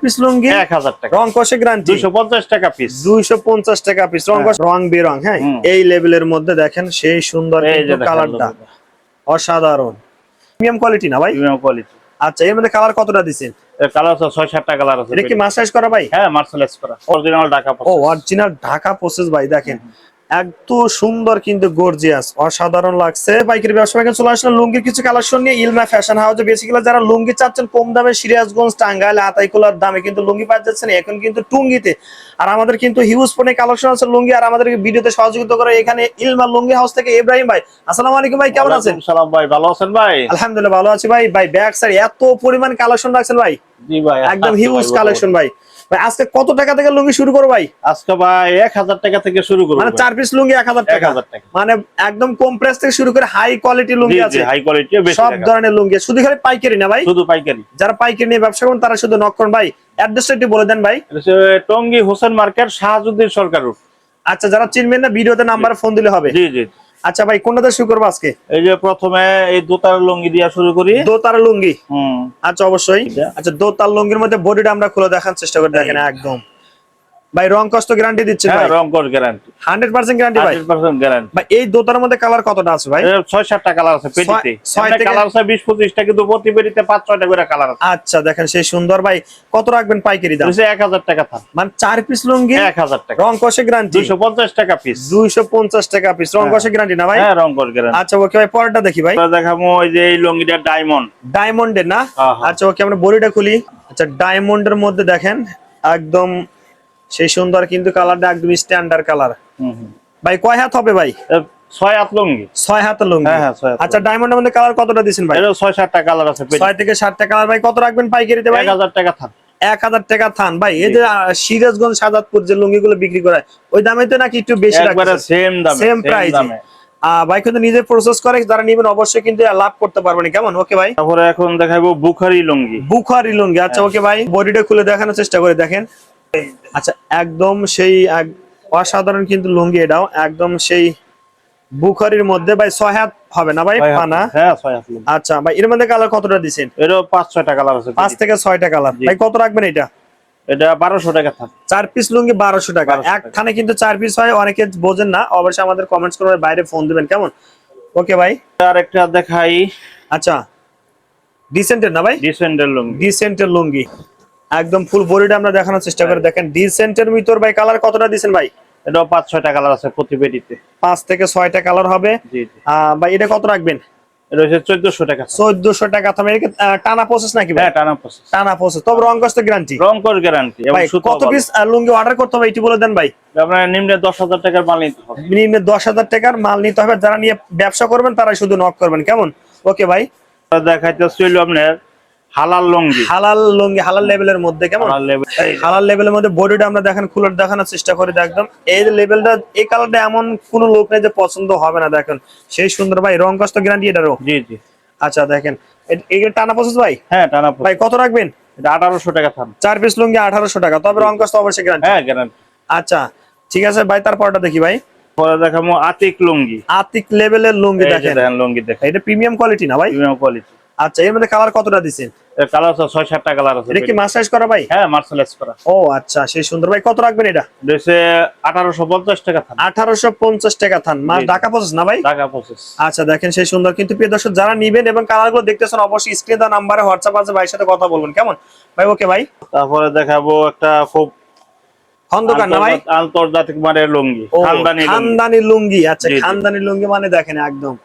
Piece লুঙ্গি 1000 টাকা, রং কষে guarantee 250 টাকা পিস, 250 টাকা পিস, রং বেরং। হ্যাঁ, এই লেভেলের মধ্যে দেখেন সেই সুন্দর কিন্তু কালারটা অসাধারণ, প্রিমিয়াম কোয়ালিটি না ভাই? Premium quality. আচ্ছা, এর মধ্যে কালার কতটা দিছেন? কালার আছে 6-7টা কালার আছে। এটা কি মাসাজ করা ভাই? হ্যাঁ, মার্সেলাইজ করা, অরিজিনাল ঢাকা প্রসেস। ও, অরিজিনাল ঢাকা প্রসেস ভাই, দেখেন এত সুন্দর কিন্তু গর্জিয়াস, অসাধারণ লাগছে। পাইকারি ব্যবসা চলে আসলে লুঙ্গির কিছু কালেকশন নিয়ে ইলমা ফ্যাশন হাউসে। বেসিক্যালি যারা লুঙ্গি চাচ্ছেন কম দামে, সিরাজগঞ্জ, টাঙ্গাইল, আতাইকুলার দামে কিন্তু লুঙ্গি পাওয়া যাচ্ছে না এখন কিন্তু টুঙ্গিতে। আর আমাদের কিন্তু হিউজ পরিমাণে কালেকশন আছে লুঙ্গি, আর আমাদের ভিডিওতে সহযোগিতা করে এখানে ইলমা লুঙ্গি হাউস থেকে ইব্রাহিম ভাই। আসসালামু আলাইকুম ভাই, কেমন আছেন? সালাম ভাই, ভালো আছেন ভাই? আলহামদুলিল্লাহ ভালো আছি ভাই। ভাই ব্যাক সাইড এত পরিমাণ কালেকশন রাখছেন ভাই? জি ভাই, একদম হিউজ কালেকশন ভাই। ভাই আজকে কত টাকা থেকে লুঙ্গি শুরু করব ভাই? আজকে ভাই 1000 টাকা থেকে শুরু করব। মানে 4 পিস লুঙ্গি 1000 টাকা, মানে একদম কম প্রাইস থেকে শুরু করে হাই কোয়ালিটি লুঙ্গি আছে। হাই কোয়ালিটি, সব ধরনের লুঙ্গি, শুধু খালি পাইকারি না ভাই? শুধু পাইকারি। যারা পাইকারি নিয়ে ব্যবসা করেন তারা শুধু নক করুন ভাই। অ্যাড্রেসটা একটু বলে দেন ভাই। টঙ্গী হোসেন মার্কেট, শাহজুদ্দিন সরকার রোড। আচ্ছা, যারা চিনবেন না ভিডিওতে নাম্বারে ফোন দিলে হবে। জি জি। আচ্ছা ভাই, কোনটা শুরু করব আজকে? এই যে প্রথমে এই দোতার লুঙ্গি দিয়ে শুরু করি। দোতার লুঙ্গি, আচ্ছা অবশ্যই। আচ্ছা, দোতার লুঙ্গির মধ্যে বডিটা আমরা খুলে দেখার চেষ্টা করি। দেখেন একদম ভাই রং কষ্ট গ্যারান্টি দিচ্ছেন ভাই? রং কস গ্যারান্টি, 100% গ্যারান্টি ভাই? 100% গ্যারান্টি ভাই। এই দোতার মধ্যে কালার কতটা আছে ভাই? 6-7টা কালার আছে পেটিতে। 6টা কালার আছে, 20-25টা, কিন্তু প্রতি পেটিতে 5-6টা করে কালার আছে। আচ্ছা, দেখেন সেই সুন্দর ভাই। কত রাখবেন পাইকারি দাম? 1000 টাকা থাক, মানে 4 পিস লুঙ্গি 1000 টাকা, রং কষে গ্যারান্টি 250 টাকা পিস, 250 টাকা পিস, রং কষে গ্যারান্টি না ভাই? হ্যাঁ, রং কস গ্যারান্টি। আচ্ছা ওকে ভাই, পরেরটা দেখি ভাই। দেখাবো ওই যে এই লুঙ্গিটা ডায়মন্ডের না? আচ্ছা ওকে, আমরা বডিটা খুলি। আচ্ছা, ডায়মন্ডের মধ্যে দেখেন একদম সেই সুন্দর কিন্তু কালারটা একদম স্ট্যান্ডার্ড কালার। ভাই কয় হাত হবে ভাই? 6 হাত লুঙ্গি। 6 হাত লুঙ্গি। হ্যাঁ, 6 হাত। আচ্ছা, ডায়মন্ডের মধ্যে কালার কতটা দিবেন ভাই? 6-7টা কালার আছে, 6 থেকে 7টা কালার। ভাই কত রাখবেন পাইকারিতে ভাই? 1000 টাকা থাক। 1000 টাকা থান ভাই। এই যে সিরাজগঞ্জ, সাজাদপুর যে লুঙ্গিগুলো বিক্রি করে ওই দামে তো নাকি একটু বেশি রাখছে? একবারে সেম দামে, সেম প্রাইস। ভাই কিন্তু নিজে প্রসেস করে যারা নিবেন অবশ্যই কিন্তু লাভ করতে পারবেন। কেমন? ওকে ভাই। তারপরে এখন দেখাবো বুখারি লুঙ্গি। বুখারি লুঙ্গি, আচ্ছা ওকে ভাই, বডিটা খুলে দেখানোর চেষ্টা করে দেখেন। আচ্ছা, একদম সেই অসাধারণ কিন্তু লুঙ্গি, এটাও একদম সেই বুখারির মধ্যে। ভাই 6 হাত হবে না ভাই পানা? হ্যাঁ, 6 হাত লুঙ্গি। আচ্ছা ভাই, এর মধ্যে কালার কতটা দিবেন? এর 5-6টা কালার আছে, 5 থেকে 6টা কালার। ভাই কত রাখবেন এটা? এটা 1200 টাকা থাক। 4 পিস লুঙ্গি 1200 টাকা। একখানে কিন্তু 4 পিস হয়, অনেকে বোঝেন না, অবশ্যই আমাদের কমেন্টস করে বাইরে ফোন দিবেন। কেমন? ওকে ভাই। আর একটা দেখাই। আচ্ছা, ডিসেন্টের না ভাই? ডিসেন্টের লুঙ্গি। ডিসেন্টের লুঙ্গি একদম ফুল বডিটা আমরা দেখানোর চেষ্টা করে দেখেন। ডিসেন্টের ভিতর ভাই কালার কতটা দিবেন ভাই? এটা 5-6টা কালার আছে প্রতি পেটিতে। 5 থেকে 6টা কালার হবে। জি জি। ভাই এটা কত রাখবেন? এটা হচ্ছে 1400 টাকা। 1400 টাকা। তুমি এটা টানা প্রসেস নাকি ভাই? হ্যাঁ, টানা প্রসেস। টানা প্রসেস, তবে রং কষ্ট গ্যারান্টি? রং কস গ্যারান্টি। এবং কত পিস লুঙ্গি অর্ডার করতে হবে একটু বলে দেন ভাই। আপনার নিম্নে 10,000 টাকার মাল নিতে হবে। নিম্নে 10,000 টাকার মাল নিতে হবে। যারা নিয়ে ব্যবসা করবেন তারা শুধু নক করবেন। কেমন? ওকে ভাই। দেখাইতেছি হলো আপনার হালাল লুঙ্গি। হালাল লুঙ্গি, হালাল লেভেলের মধ্যে। কেমন? হালাল লেভেলের মধ্যে বডিটা আমরা দেখেন খুলে দেখানোর চেষ্টা করি। একদম এই লেভেলটা, এই কালারটা এমন কোন লোক নেই যে পছন্দ হবে না। দেখেন সেই সুন্দর ভাই, রং কষ্ট গ্যারান্টি এটারও? জি জি। আচ্ছা দেখেন, এটা টানা প্রসেস ভাই? হ্যাঁ, টানা প্রসেস। ভাই কত রাখবেন? এটা 1800 টাকা থাম। 4 পিস লুঙ্গি 1800 টাকা, তবে রং কষ্ট অবশ্যই গ্যারান্টি? হ্যাঁ, গ্যারান্টি। আচ্ছা ঠিক আছে ভাই, তারপরটা দেখি ভাই। পরে দেখাবো আতিক লুঙ্গি। আতিক লেভেলের লুঙ্গি দেখেন। লুঙ্গি দেখেন, এটা প্রিমিয়াম কোয়ালিটি না ভাই? Premium quality. আচ্ছা, এর মধ্যে কালার কতটা দিবেন? এর কালার আছে 6-7টা কালার আছে। এটা কি মাসাজ করা ভাই? হ্যাঁ, মার্সেলাইজ করা। ও আচ্ছা, সেই সুন্দর ভাই। কত রাখবেন এটা? দেশে 1850 টাকা থান। 1850 টাকা থান। মাল ঢাকা প্রসেস না ভাই? ঢাকা প্রসেস। আচ্ছা দেখেন সেই সুন্দর কিন্তু প্রিয় দর্শক, যারা নিবেন এবং কালারগুলো দেখতেছেন অবশ্যই স্ক্রিনে দেওয়া নাম্বারে হোয়াটসঅ্যাপ আছে, ভাইয়ের সাথে কথা বলবেন। কেমন ভাই? ওকে ভাই। তারপরে দেখাবো একটা খুব খন্দকার না ভাই? আন্তর্জাতিক মানের লুঙ্গি, খানদানি লুঙ্গি। আচ্ছা, খানদানি লুঙ্গি মানে দেখেন একদম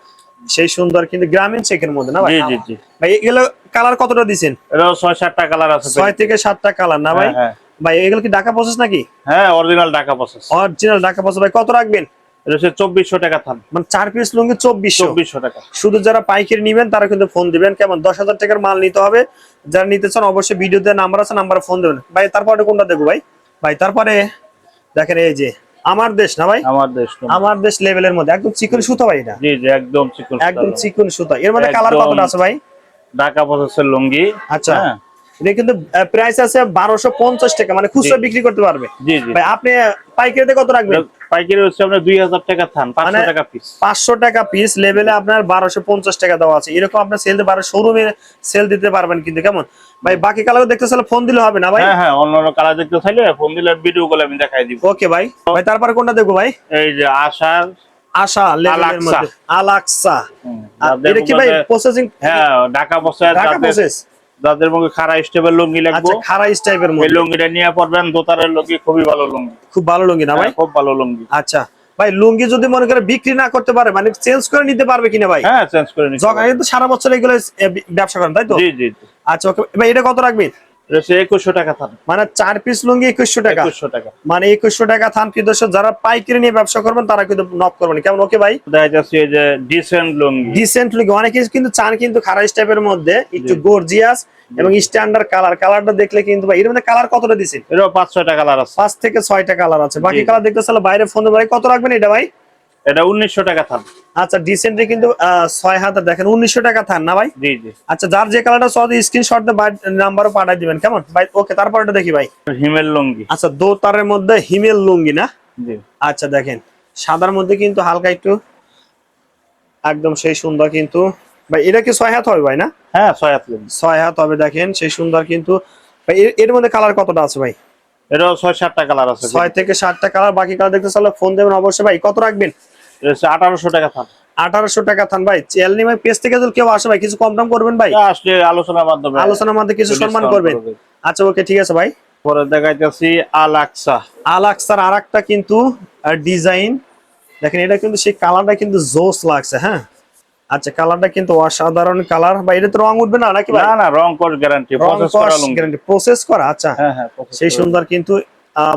সেই সুন্দর কিন্তু গ্রামীণ চেকের মধ্যে না ভাই? জি জি জি। ভাই এগুলো কালার কতটা দিবেন? এর 6-7টা কালার আছে। 6 থেকে 7টা কালার না ভাই? হ্যাঁ। ভাই এগুলো কি ঢাকা প্রসেস নাকি? হ্যাঁ, original Dhaka process. Original Dhaka process. ভাই কত রাখবেন? এর 2400 টাকা থাম। মানে 4 পিস লুঙ্গি 2400 টাকা। শুধু যারা পাইকারি নিবেন তারা কিন্তু ফোন দিবেন। কেমন? 10,000 টাকার মাল নিতে হবে। যারা নিতে চান অবশ্যই ভিডিওতে নাম্বার আছে, নাম্বারে ফোন দিবেন ভাই। তারপরে কোনটা দেখবো ভাই? ভাই তারপরে দেখেন এই যে আমার দেশ না ভাই? আমার দেশ লেভেলের মধ্যে একদম চিকন সুতা ভাই এটা? জি জি, একদম চিকন, একদম চিকন সুতা। এর মধ্যে কালার কতটা আছে ভাই? ঢাকা প্রসেসের লুঙ্গি। আচ্ছা, এটা কিন্তু প্রাইস আছে 1250 টাকা, মানে খুচরা বিক্রি করতে পারবে। জি জি ভাই আপনি পাইকারিতে কত রাখবেন? পাইকারি হচ্ছে আপনার 2000 টাকা থান, 500 টাকা পিস। 500 টাকা পিস লেভেলে আপনার 1250 টাকা দেওয়া আছে। এরকম আপনার সেল দিতে পারেন, শোরুমে সেল দিতে পারবেন কিন্তু। কেমন ভাই, বাকি কালার দেখতে চাইলে ফোন দিলে হবে না ভাই? হ্যাঁ হ্যাঁ, অন্য কালার দেখতে চাইলে ফোন দিলে ভিডিও কলে আমি দেখাই দিব। ওকে ভাই। ভাই তারপরে কোনটা দেখবো ভাই? এই যে আশার আশা লেভেলের মধ্যে আলাক্সা। এটা কি ভাই প্রসেসিং? হ্যাঁ, ঢাকা প্রসেস। যাদের মুখে খাড়া স্টেবল লুঙ্গি লাগবে, আচ্ছা খাড়া স্টাইপের এই মধ্যে লুঙ্গিটা নিয়ে পড়বেন, দোতারের লুঙ্গি খুবই ভালো লুঙ্গি। খুব ভালো লুঙ্গি না ভাই? খুব ভালো লুঙ্গি। আচ্ছা ভাই, লুঙ্গি যদি মনে করে বিক্রি না করতে পারে, মানে চেঞ্জ করে নিতে পারবে কিনা ভাই? হ্যাঁ, চেঞ্জ করে নিতে যখন কিন্তু সারা বছর এগুলো ব্যবসা করেন তাই তো? জি জি জি। আচ্ছা ওকে ভাই, এটা কত রাখবেন? এটা 2100 টাকা থান। মানে 4 পিস লুঙ্গি 2100 টাকা। 2100 টাকা, মানে 2100 টাকা থান। প্রিয় দর্শক, যারা পাইকারি নিয়ে ব্যবসা করবেন তারা কিন্তু নক করবেন। কেমন? ওকে ভাই। দেখা যাচ্ছে এই যে ডিসেন্ট লুঙ্গি। ডিসেন্ট লুঙ্গি অনেকে কিন্তু চান কিন্তু খাড়া স্টাইপের মধ্যে একটু গর্জিয়াস এবং স্ট্যান্ডার্ড কালার। কালারটা দেখলে কিন্তু ভাই, এর মধ্যে কালার কতটা দিছেন? এটাও 5-6টা কালার আছে। 5 থেকে 6টা কালার আছে। বাকি কালার দেখতে চাইলে বাইরে ফোন ভাই কত রাখবেন এটা ভাই? এটা 1900 টাকা থান। আচ্ছা ডিসেন্টলি কিন্তু 6 হাতে দেখেন 1900 টাকা থান না ভাই? জি জি। আচ্ছা যার যে কালারটা সব স্ক্রিনশট দিয়ে নাম্বারও পাঠিয়ে দিবেন। কেমন ভাই? ওকে তারপর এটা দেখি ভাই। হিমেল লুঙ্গি। আচ্ছা দোতারের মধ্যে হিমেল লুঙ্গি না? জি। আচ্ছা দেখেন সাদার মধ্যে কিন্তু হালকা একটু একদম সেই সুন্দর কিন্তু ভাই। এটা কি 6 হাত হবে ভাই না? হ্যাঁ 6 হাত লুঙ্গি। 6 হাত হবে। দেখেন সেই সুন্দর কিন্তু ভাই। এর মধ্যে কালার কতটা আছে ভাই? এটাও 6-7টা কালার আছে। 6 থেকে 7টা কালার। বাকি কালার দেখতে চাইলে ফোন দেবেন অবশ্যই ভাই। কত রাখবেন? এটা হচ্ছে 1800 টাকা থান। 1800 টাকা থান ভাই। চ্যানেল ভাই পেজ থেকে যদি কেউ আসে ভাই, কিছু কম দাম করবেন ভাই? আসলে আলোচনার মাধ্যমে, আলোচনার মধ্যে কিছু সম্মান করবেন। আচ্ছা ওকে ঠিক আছে ভাই। পরে দেখাইতেছি আলাক্সা। আলাক্সার আরেকটা কিন্তু ডিজাইন দেখেন। এটা কিন্তু সেই কালারটা কিন্তু জোস লাগছে। হ্যাঁ আচ্ছা, কালারটা কিন্তু অসাধারণ কালার ভাই। এটা তো রং উঠবে না নাকি ভাই? না না, রং কোর্স গ্যারান্টি, প্রসেস করা লুঙ্গি। গ্যারান্টি প্রসেস করা। আচ্ছা হ্যাঁ হ্যাঁ, সেই সুন্দর কিন্তু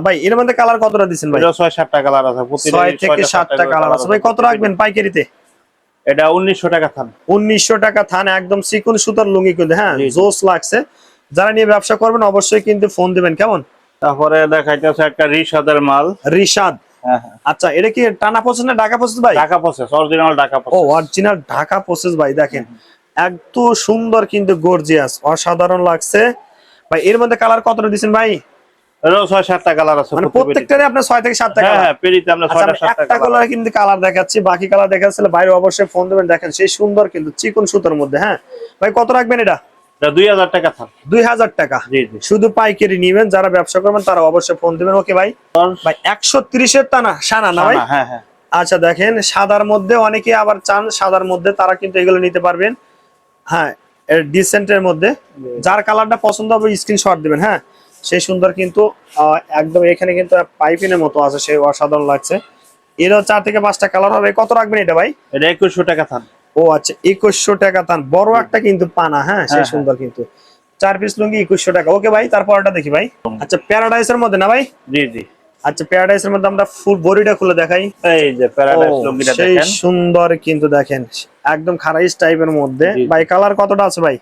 ভাই। এর মধ্যে কালার কতটা দিবেন ভাই? এটা 6-7টা কালার আছে। 6 থেকে 7টা কালার আছে ভাই। কত রাখবেন পাইকারিতে? এটা 1900 টাকা থান। 1900 টাকা থান। একদম চিকন সুতার লুঙ্গি কিন্তু। হ্যাঁ জোস লাগছে। যারা নিয়ে ব্যবসা করবেন অবশ্যই কিন্তু ফোন দিবেন। কেমন? তারপরে দেখাইতেছে একটা রিশাদের মাল। রিশাদ। হ্যাঁ হ্যাঁ, আচ্ছা এটা কি টানা প্রসেস না ঢাকা প্রসেস ভাই? ঢাকা প্রসেস, অরিজিনাল ঢাকা ও প্রসেস। অরিজিনাল ঢাকা প্রসেস ভাই। দেখেন এত সুন্দর কিন্তু গর্জিয়াস, অসাধারণ লাগছে ভাই। এর মধ্যে কালার কতটা দিবেন ভাই? এরও 6-7টা কালার আছে। মানে প্রত্যেকটারে আপনার 6 থেকে 7টা হ্যাঁ কালার? হ্যাঁ, পেরিতে আমরা 6-7টা একটা কালার। কালার কিন্তু কালার দেখাচ্ছি, বাকি কালার দেখাচ্ছিল বাইরে অবশ্যই ফোন দেবেন। দেখেন সেই সুন্দর কিন্তু চিকন সুতার মধ্যে। হ্যাঁ ভাই কত রাখবেন এটা? এটা 2000 টাকা থান। 2000 টাকা। জি জি। শুধু পাইকারি নিবেন, যারা ব্যবসা করবেন তারা অবশ্যই ফোন দিবেন। ওকে ভাই। ভাই 130 এর টানা সানা না ভাই? হ্যাঁ হ্যাঁ। আচ্ছা দেখেন সাদার মধ্যে অনেকে আবার চান সাদার মধ্যে, তারা কিন্তু এগুলো নিতে পারবেন। হ্যাঁ ডিসেন্টের মধ্যে যার কালারটা পছন্দ হবে স্ক্রিনশট দিবেন। হ্যাঁ সেই সুন্দর কিন্তু একদম এখানে কিন্তু পাইপিনের মতো আছে, সেই অসাধারণ লাগছে। এরও 4 থেকে 5টা কালার হবে। কত রাখবেন এটা ভাই? এটা 2100 টাকা থান। ও আচ্ছা 2100 টাকা থান। বড় একটা কিন্তু পানা। হ্যাঁ সেই সুন্দর কিন্তু 4 পিস লুঙ্গি 2100 টাকা। ওকে ভাই তারপরটা দেখি ভাই। আচ্ছা প্যারাডাইসের মধ্যে না ভাই? জি জি। আচ্ছা প্যারাডাইসের মধ্যে আমরা ফুল বডিটা খুলে দেখাই। এই যে প্যারাডাইস লুঙ্গিটা সেই দেখেন, সুন্দর কিন্তু দেখেন একদম খারাইস টাইপের মধ্যে ভাই। কালার কতটা আছে ভাই?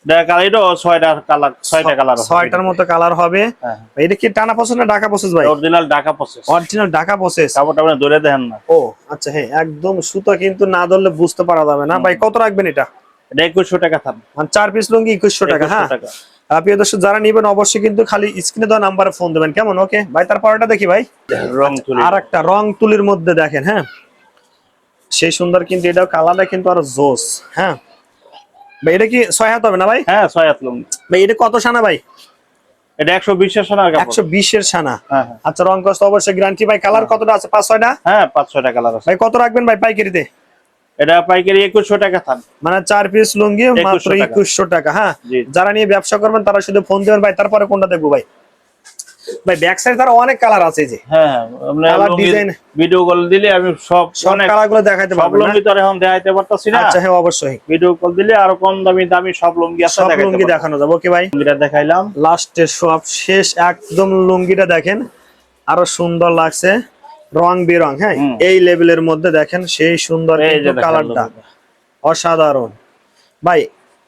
দেখা এটা 6টা কালার, 6টা কালার আছে। 6টার মতো কালার হবে। হ্যাঁ। এটা কি টানা প্রসেস না ঢাকা প্রসেস ভাই? Original Dhaka process. Original Dhaka process. কাপড়টা আপনি ধরে দেখেন না। ও আচ্ছা হ্যাঁ, একদম সুতা কিন্তু না ধরলে বুঝতে পারা যাবে না ভাই। কত রাখবেন এটা? এটা 2100 টাকা থান। মানে 4 পিস লুঙ্গি 2100 টাকা। হ্যাঁ প্রিয় দর্শক, যারা নিবেন অবশ্যই কিন্তু খালি স্ক্রিনে দেওয়া নাম্বারে ফোন দেবেন। কেমন? ওকে ভাই তারপরটা দেখি ভাই। রং তুলি। আর একটা রং তুলির মধ্যে দেখেন। হ্যাঁ সেই সুন্দর কিন্তু এটাও কালারটা কিন্তু আরো জোস। হ্যাঁ ভাই এটা কি 6 হাত হবে না ভাই? হ্যাঁ 6 হাত লুঙ্গি। ভাই এটা কত সানা ভাই? এটা 120 এর সোনার কাপড়। 120 এর সানা। হ্যাঁ। আচ্ছা রং কষ্ট অবশ্যই গ্যারান্টি ভাই। কালার কতটা আছে? 5-6টা? হ্যাঁ 5-6টা কালার আছে ভাই কত রাখবেন ভাই পাইকারিতে? এটা পাইকারি 2100 টাকা থান। মানে 4 পিস লুঙ্গি মাত্র 2100 টাকা। হ্যাঁ যারা নিয়ে ব্যবসা করবেন তারা শুধু ফোন দিবেন ভাই। তারপরে কোনটা দেখবো ভাই? ভাই ব্যাক সাইড তার অনেক কালার আছে যে। হ্যাঁ আমরা ডিজাইন ভিডিও কল দিলে আমি সব কালারগুলো দেখাইতে পারবো। সব লুঙ্গি তো এখন দেখাইতে পারতাছি না। আচ্ছা হ্যাঁ অবশ্যই ভিডিও কল দিলে আরো কম দামি সব লুঙ্গি আছে, সব লুঙ্গি দেখানো যাবে। ওকে ভাই লুঙ্গিটা দেখাইলাম। লাস্টের সব শেষ একদম লুঙ্গিটা দেখেন আরো সুন্দর লাগছে, রং বেরং। হ্যাঁ এই লেভেলের মধ্যে দেখেন সেই সুন্দর কিন্তু কালারটা অসাধারণ ভাই।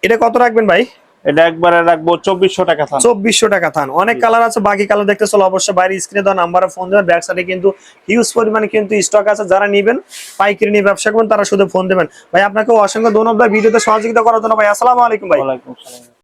এটা কত রাখবেন ভাই? এটা একবারে রাখবো 2400 টাকা থান। 2400 টাকা থান। অনেক কালার আছে, বাকি কালার দেখতে চলো অবশ্যই বাইরে স্ক্রিনে দেওয়া নাম্বারে ফোন দেবেন। ব্যাক সাইডে কিন্তু হিউজ পরিমাণে কিন্তু স্টক আছে। যারা নেবেন পাইকারি নিয়ে ব্যবসা করবেন তারা শুধু ফোন দেবেন ভাই। আপনাকে অসংখ্য ধন্যবাদ ভিডিওতে সহযোগিতা করার জন্য ভাই। আসসালামু আলাইকুম ভাই। ওয়ালাইকুম আসসালাম।